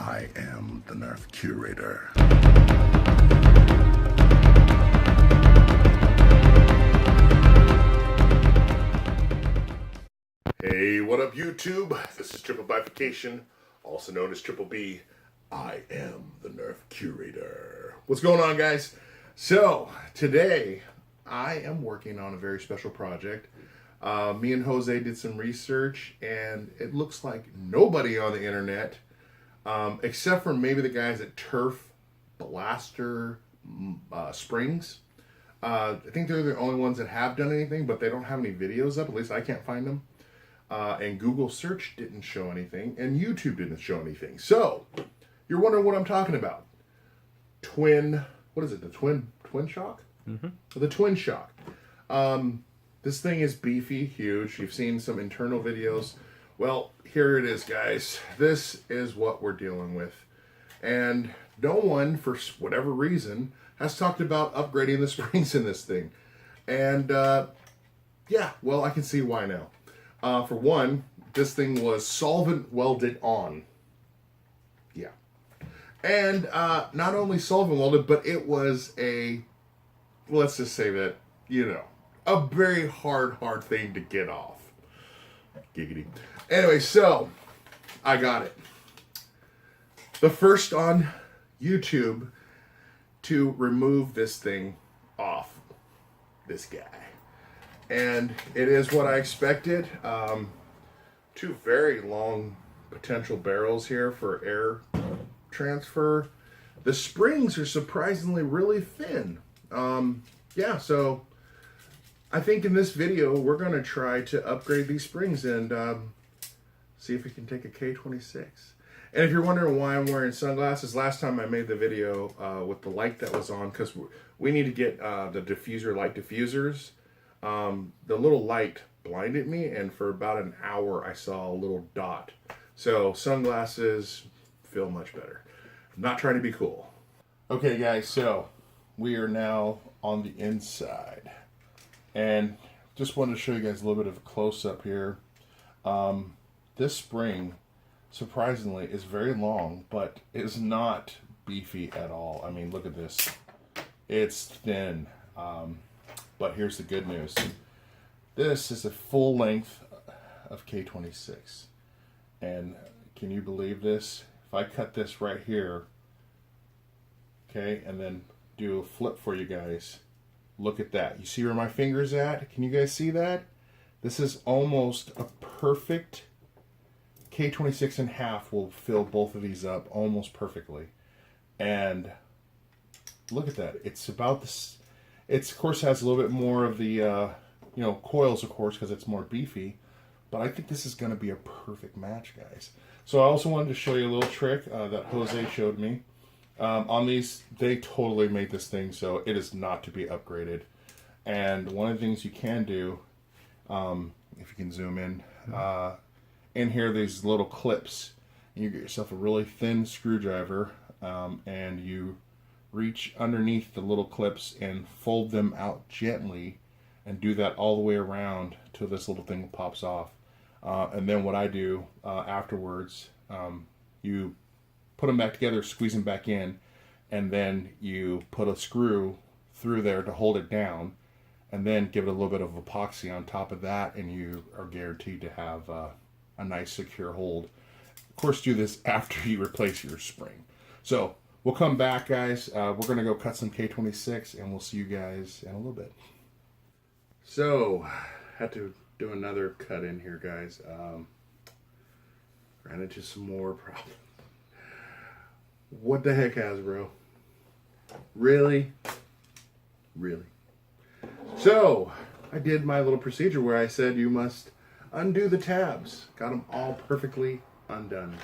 I am the Nerf curator. Hey, what up YouTube? This is Triple Bifurcation, also known as Triple B. I am the Nerf curator. What's going on, guys? So, today I am working on a very special project. Me and Jose did some research, and it looks like nobody on the internet, except for maybe the guys at Turf Blaster Springs. I think they're the only ones that have done anything, but they don't have any videos up. At least I can't find them. And Google search didn't show anything, and YouTube didn't show anything. So, you're wondering what I'm talking about. What is it, the Twinshock? Mm-hmm. The Twinshock. This thing is beefy, huge. You've seen some internal videos. Well, here it is, guys. This is what we're dealing with. And no one, for whatever reason, has talked about upgrading the springs in this thing. And, yeah, well, I can see why now. For one, this thing was solvent welded on. Yeah. And not only solvent welded, but it was let's just say that, a very hard thing to get off. Giggity. Anyway, so I got it. The first on YouTube to remove this thing off this guy. And it is what I expected. Two very long potential barrels here for air transfer. The springs are surprisingly really thin. Yeah, so I think in this video we're going to try to upgrade these springs and see if we can take a K26. And if you're wondering why I'm wearing sunglasses, last time I made the video with the light that was on, because we need to get the light diffusers. The little light blinded me, and for about an hour I saw a little dot. So sunglasses feel much better. I'm not trying to be cool. Okay guys, so we are now on the inside. And just wanted to show you guys a little bit of a close-up here. This spring, surprisingly, is very long, but is not beefy at all. I mean, look at this. It's thin. But here's the good news. This is a full length of K26. And can you believe this? If I cut this right here, okay, and then do a flip for you guys, look at that. You see where my finger's at? Can you guys see that? This is almost a perfect K26 and half will fill both of these up almost perfectly. And look at that. It's about this. It, of course, has a little bit more of the, coils, of course, because it's more beefy. But I think this is going to be a perfect match, guys. So I also wanted to show you a little trick that Jose showed me. On these, they totally made this thing so it is not to be upgraded. And one of the things you can do, if you can zoom in here, these little clips. You get yourself a really thin screwdriver, and you reach underneath the little clips and fold them out gently, and do that all the way around till this little thing pops off. And then what I do afterwards, you put them back together, squeeze them back in, and then you put a screw through there to hold it down, and then give it a little bit of epoxy on top of that, and you are guaranteed to have a nice secure hold. Of course, do this after you replace your spring. So we'll come back, guys. We're going to go cut some K26, and we'll see you guys in a little bit. So, had to do another cut in here, guys. Ran into some more problems. What the heck, Hasbro? Really? Really? So, I did my little procedure where I said you must undo the tabs. Got them all perfectly undone.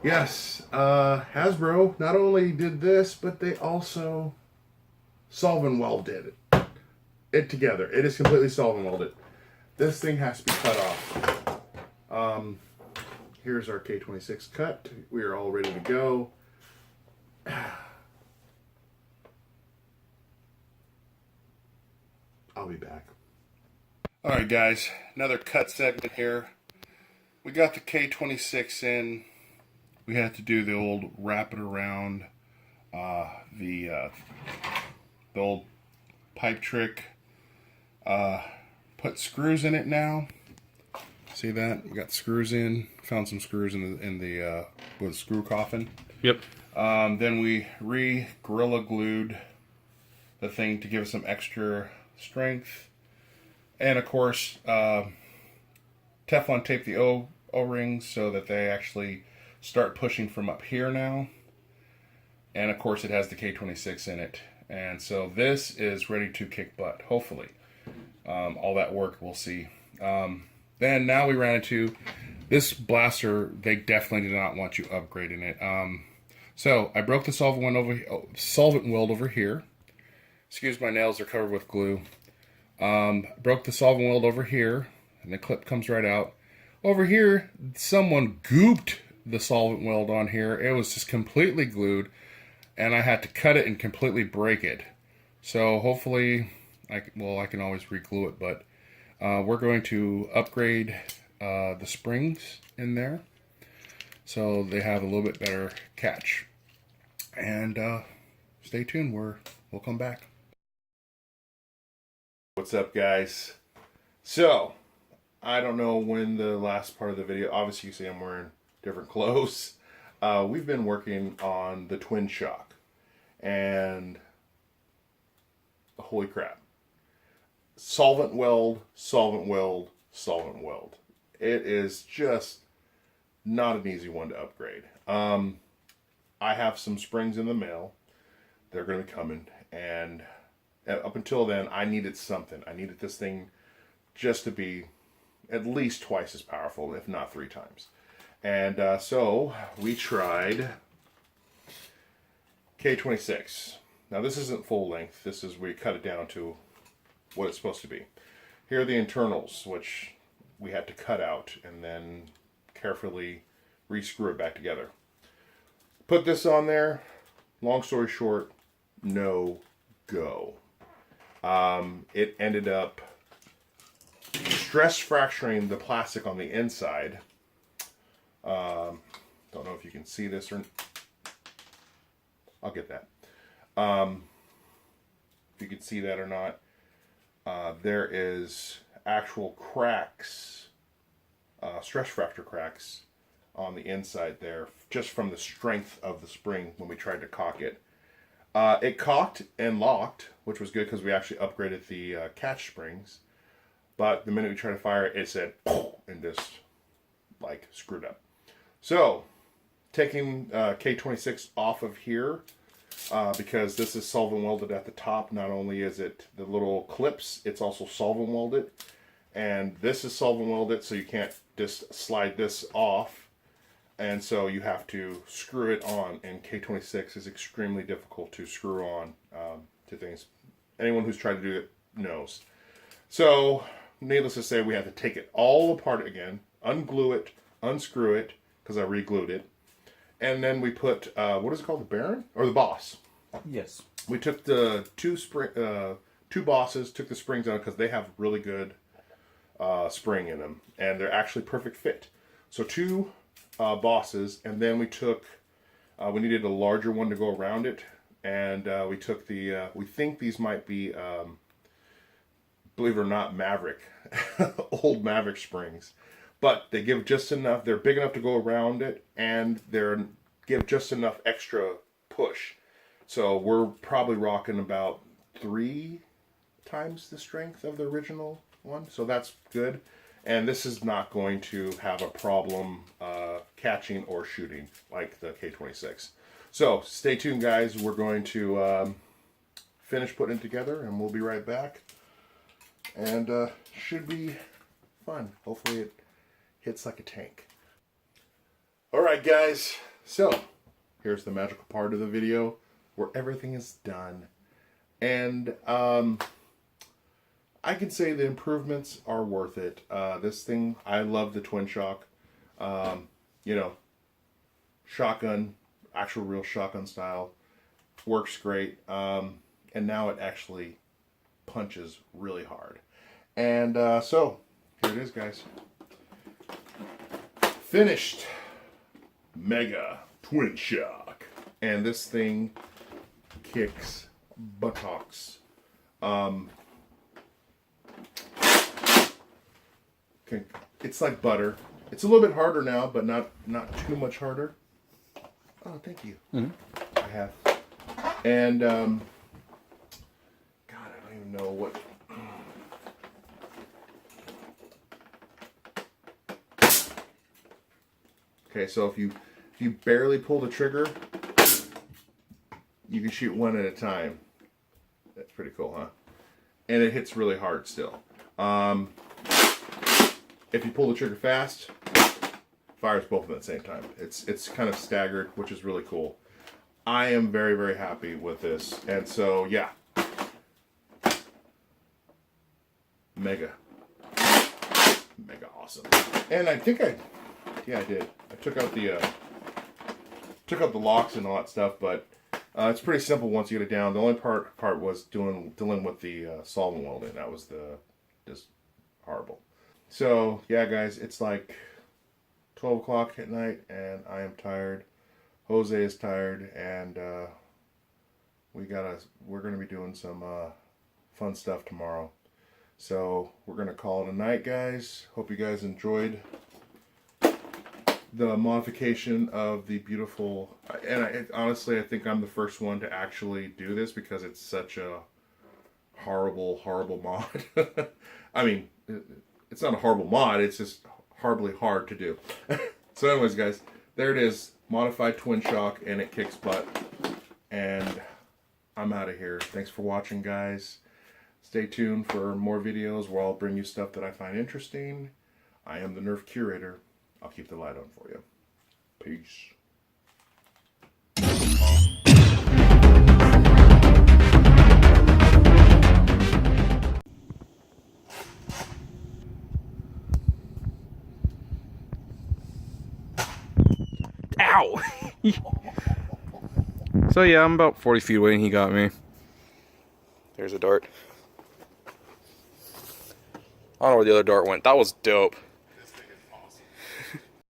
Yes, Hasbro not only did this, but they also solvent welded it together. It is completely solvent welded. This thing has to be cut off. Here's our K26 cut. We are all ready to go. I'll be back. All right, guys, another cut segment here. We got the K26 in. we had to do the old wrap it around the old pipe trick. Put screws in it now. See that? We got screws in. Found some screws in the with screw coffin. Yep. Then we Gorilla glued the thing to give us some extra strength, and of course Teflon taped the O-rings so that they actually start pushing from up here now. And of course it has the K26 in it, and so this is ready to kick butt. Hopefully, all that work, we'll see. Then now we ran into this blaster. They definitely did not want you upgrading it. So I broke the solvent weld over here. Excuse my nails, they're covered with glue. Broke the solvent weld over here, and the clip comes right out. Over here, someone gooped the solvent weld on here. It was just completely glued, and I had to cut it and completely break it. So hopefully, I can always re-glue it, but we're going to upgrade the springs in there so they have a little bit better catch. And stay tuned, we'll come back. What's up, guys? So I don't know when the last part of the video, obviously you see I'm wearing different clothes. We've been working on the Twinshock, and holy crap. Solvent weld, solvent weld, solvent weld. It is just not an easy one to upgrade. I have some springs in the mail. They're going to be coming, and up until then, I needed something. I needed this thing just to be at least twice as powerful, if not 3 times. And so we tried K26. Now this isn't full length. We cut it down to what it's supposed to be. Here are the internals, which we had to cut out and then carefully re-screw it back together. Put this on there. Long story short, no go. It ended up stress fracturing the plastic on the inside. Don't know if you can see this, or I'll get that. If you can see that or not, there is actual cracks, stress fracture cracks on the inside there, just from the strength of the spring when we tried to cock it. It cocked and locked, which was good because we actually upgraded the catch springs. But the minute we tried to fire it, it said and just like screwed up. So taking K26 off of here, because this is solvent welded at the top. Not only is it the little clips, it's also solvent welded, and this is solvent welded, so you can't just slide this off, and so you have to screw it on. And K26 is extremely difficult to screw on to things. Anyone who's tried to do it knows. So needless to say, we had to take it all apart again, unglue it, unscrew it, because I re-glued it. And then we put, what is it called, the Baron? Or the Boss? Yes. We took the two bosses, took the springs out because they have really good spring in them. And they're actually perfect fit. So 2 bosses, and then we took, we needed a larger one to go around it. And we took the, we think these might be, believe it or not, Maverick, old Maverick springs. But they give just enough, they're big enough to go around it, and they give just enough extra push. So we're probably rocking about 3 times the strength of the original one. So that's good. And this is not going to have a problem catching or shooting like the K26. So stay tuned, guys. We're going to finish putting it together, and we'll be right back. And should be fun. Hopefully it hits like a tank. Alright, guys, so here's the magical part of the video where everything is done. And I can say the improvements are worth it. This thing, I love the Twinshock. You know, shotgun, actual real shotgun style, works great. And now it actually punches really hard. And so, here it is, guys. Finished Mega Twinshock. And this thing kicks buttocks. Okay, it's like butter. It's a little bit harder now, but not too much harder. Oh, thank you. I have. And God, I don't even know what. Okay, so if you barely pull the trigger, you can shoot one at a time. That's pretty cool, huh? And it hits really hard still. If you pull the trigger fast, fires both of them at the same time. It's kind of staggered, which is really cool. I am very, very happy with this. And so, yeah. Mega awesome. And I think I did. I took out the locks and all that stuff, but it's pretty simple once you get it down. The only part was dealing with the solvent welding. That was just horrible. So yeah, guys, it's like 12 o'clock at night, and I am tired. Jose is tired, and we're gonna be doing some fun stuff tomorrow. So we're gonna call it a night, guys. Hope you guys enjoyed the modification of the beautiful, and honestly, I think I'm the first one to actually do this because it's such a horrible mod. I mean, it's not a horrible mod, it's just horribly hard to do. So anyways, guys, there it is, modified Twinshock, and it kicks butt. And I'm out of here. Thanks for watching, guys. Stay tuned for more videos where I'll bring you stuff that I find interesting. I am the Nerf Curator. I'll keep the light on for you. Peace. Ow! So yeah, I'm about 40 feet away and he got me. There's a dart. I don't know where the other dart went. That was dope.